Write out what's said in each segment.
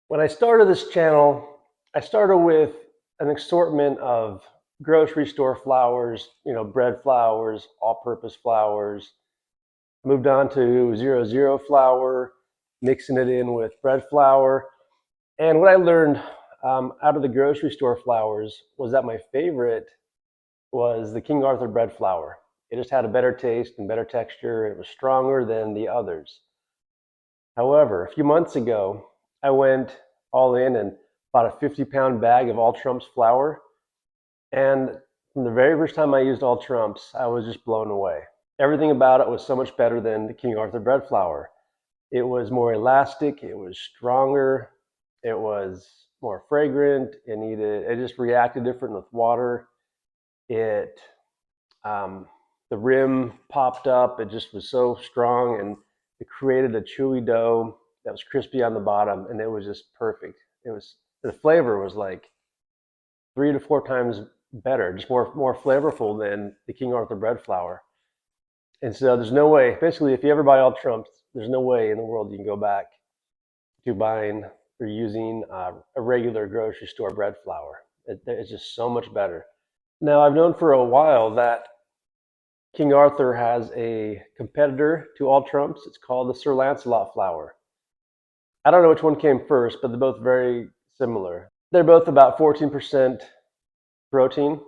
When I started this channel, I started with an assortment of grocery store flours, bread flours, all-purpose flours. Moved on to 00 flour, mixing it in with bread flour. And what I learned out of the grocery store flours was that my favorite was the King Arthur bread flour. It just had a better taste and better texture. It was stronger than the others. However, a few months ago, I went all in and bought a 50-pound bag of All Trumps flour. And from the very first time I used All Trumps, I was just blown away. Everything about it was so much better than the King Arthur bread flour. It was more elastic, it was stronger, it was more fragrant, it just reacted different with water. It the rim popped up, it just was so strong, and it created a chewy dough that was crispy on the bottom, and it was just perfect. The flavor was like 3 to 4 times better, just more flavorful than the King Arthur bread flour. And so there's no way, basically, if you ever buy All Trumps, there's no way in the world you can go back to buying or using a regular grocery store bread flour. It's just so much better. Now, I've known for a while that King Arthur has a competitor to All Trumps. It's called the Sir Lancelot flour. I don't know which one came first, but they're both very similar. They're both about 14% protein.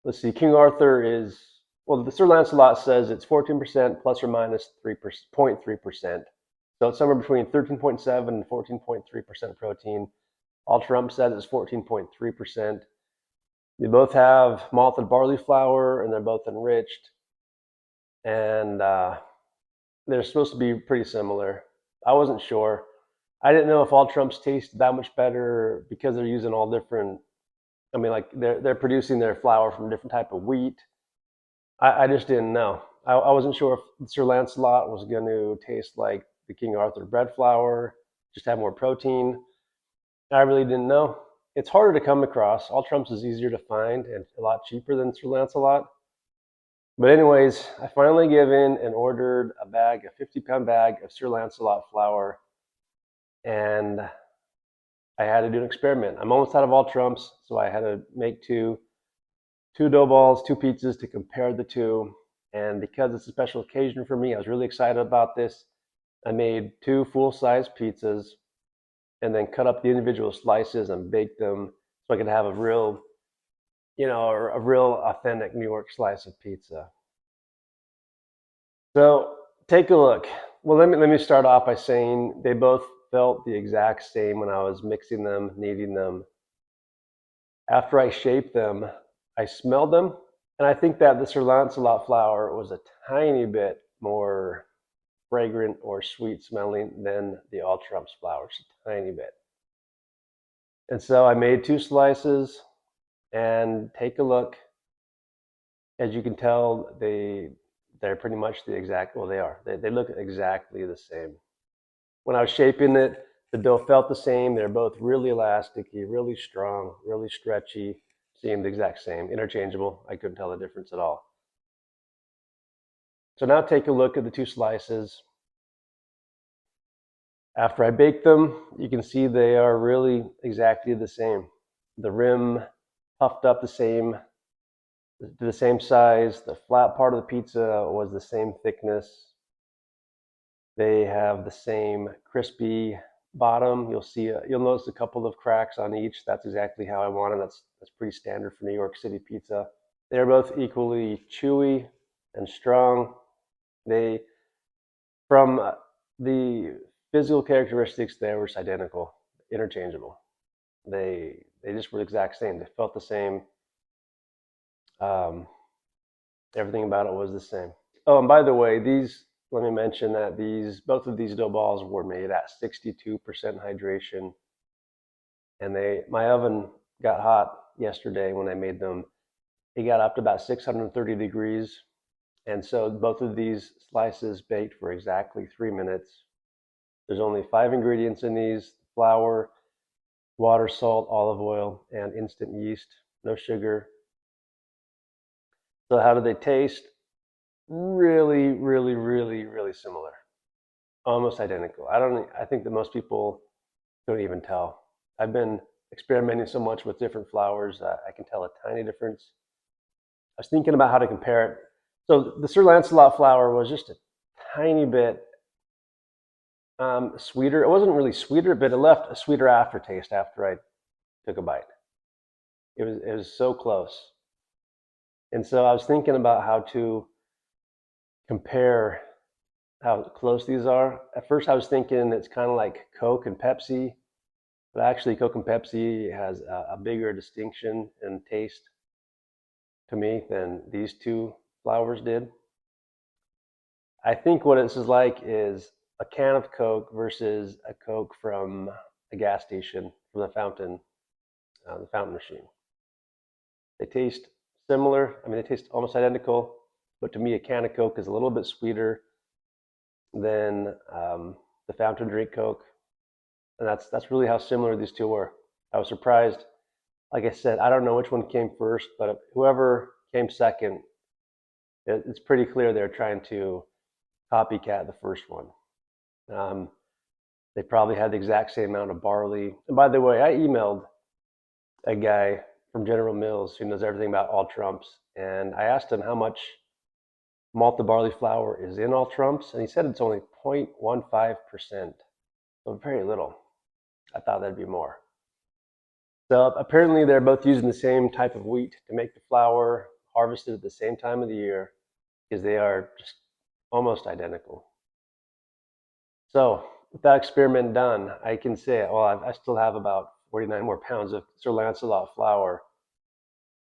Let's see, King Arthur is, well, the Sir Lancelot says it's 14% plus or minus 0.3%. So it's somewhere between 13.7 and 14.3% protein. All Trump says it's 14.3%. They both have malted barley flour, and they're both enriched. And they're supposed to be pretty similar. I wasn't sure. I didn't know if All Trumps tasted that much better because they're using all different. I mean, like they're producing their flour from a different type of wheat. I just didn't know. I wasn't sure if Sir Lancelot was going to taste like the King Arthur bread flour, just have more protein. I really didn't know. It's harder to come across. All Trumps is easier to find and a lot cheaper than Sir Lancelot. But anyways, I finally gave in and ordered a 50-pound bag of Sir Lancelot flour, and I had to do an experiment. I'm almost out of All Trumps, so I had to make two dough balls, two pizzas to compare the two. And because it's a special occasion for me, I was really excited about this. I made two full-size pizzas and then cut up the individual slices and baked them so I could have a real authentic New York slice of pizza. So take a look. Well, let me start off by saying they both felt the exact same when I was mixing them, kneading them. After I shaped them, I smelled them, and I think that the Sir Lancelot flour was a tiny bit more fragrant or sweet smelling than the All Trumps flour, just a tiny bit. And so I made two slices, and take a look. As you can tell, they're pretty much the exact, well, they are. They look exactly the same. When I was shaping it, the dough felt the same. They're both really elasticy, really strong, really stretchy, seemed the exact same, interchangeable. I couldn't tell the difference at all. So now take a look at the two slices. After I bake them, you can see they are really exactly the same. The rim puffed up the same size. The flat part of the pizza was the same thickness. They have the same crispy bottom. You'll notice a couple of cracks on each. That's exactly how I want them. That's pretty standard for New York City pizza. They're both equally chewy and strong. From the physical characteristics, they were just identical, interchangeable. They just were the exact same. They felt the same. Everything about it was the same. Oh, and by the way, let me mention that both of these dough balls were made at 62% hydration, and my oven got hot yesterday when I made them. It got up to about 630 degrees, and so both of these slices baked for exactly 3 minutes. There's only 5 ingredients in these: flour, water, salt, olive oil, and instant yeast. No sugar. So how do they taste? Really, really, really, really similar. Almost identical. I think that most people Don't even tell. I've been experimenting so much with different flours that I can tell a tiny difference. I was thinking about how to compare it. So the Sir Lancelot flour was just a tiny bit sweeter. It wasn't really sweeter, but it left a sweeter aftertaste after I took a bite. It was so close. And so I was thinking about how to compare how close these are. At first, I was thinking it's kind of like Coke and Pepsi, but actually, Coke and Pepsi has a bigger distinction in taste to me than these two flours did. I think what this is like is a can of Coke versus a Coke from a gas station from the fountain machine. They taste similar. I mean, they taste almost identical, but to me, a can of Coke is a little bit sweeter than the fountain drink Coke, and that's really how similar these two were. I was surprised. Like I said, I don't know which one came first, but whoever came second, it's pretty clear they're trying to copycat the first one. Um, they probably had the exact same amount of barley. And by the way, I emailed a guy from General Mills who knows everything about all Trumps, and I asked him how much malted barley flour is in all Trumps, and he said it's only 0.15%, so very little. I thought that'd be more. So apparently they're both using the same type of wheat to make the flour, harvested at the same time of the year, because they are just almost identical. So with that experiment done, I can say, well, I still have about 49 more pounds of Sir Lancelot flour.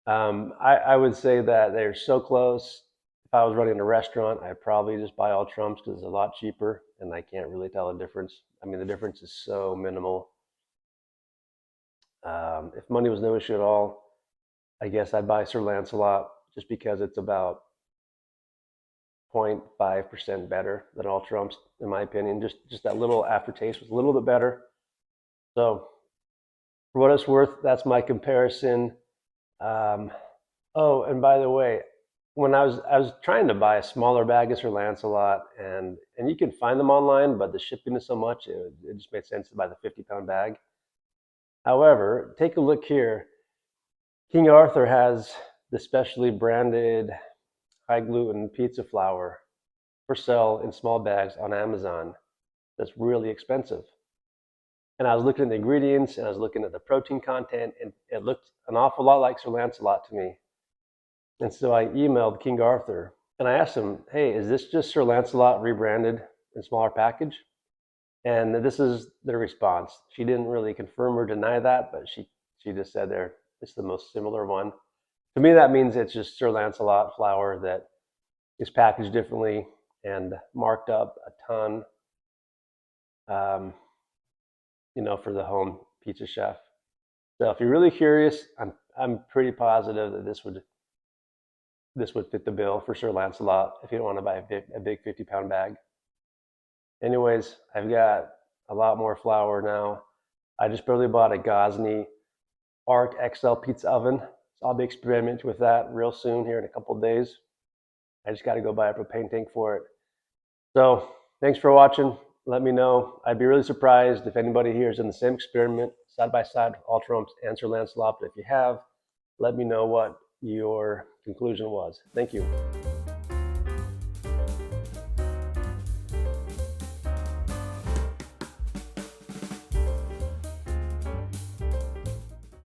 I would say that they're so close. If I was running a restaurant, I'd probably just buy all Trumps because it's a lot cheaper, and I can't really tell the difference. I mean, the difference is so minimal. If money was no issue at all, I guess I'd buy Sir Lancelot just because it's about 0.5% better than all Trumps, in my opinion. Just that little aftertaste was a little bit better. So for what it's worth, that's my comparison. Oh, and by the way, when I was trying to buy a smaller bag of Sir Lancelot, and you can find them online, but the shipping is so much, it just made sense to buy the 50-pound bag. However, take a look here. King Arthur has the specially branded high gluten pizza flour for sale in small bags on Amazon. That's really expensive. And I was looking at the ingredients and I was looking at the protein content, and it looked an awful lot like Sir Lancelot to me. And so I emailed King Arthur and I asked him, hey, is this just Sir Lancelot rebranded in smaller package? And this is their response. She didn't really confirm or deny that, but she just said it's the most similar one. To me, that means it's just Sir Lancelot flour that is packaged differently and marked up a ton, um, for the home pizza chef. So if you're really curious, I'm pretty positive that this would fit the bill for Sir Lancelot if you don't want to buy a big 50-pound bag. Anyways, I've got a lot more flour now. I just barely bought a Gosney Arc XL pizza oven. So I'll be experimenting with that real soon here in a couple of days. I just got to go buy a propane tank for it. So thanks for watching. Let me know. I'd be really surprised if anybody here is in the same experiment side by side with all Trumps and Sir Lancelot. But if you have, let me know what your conclusion was. Thank you.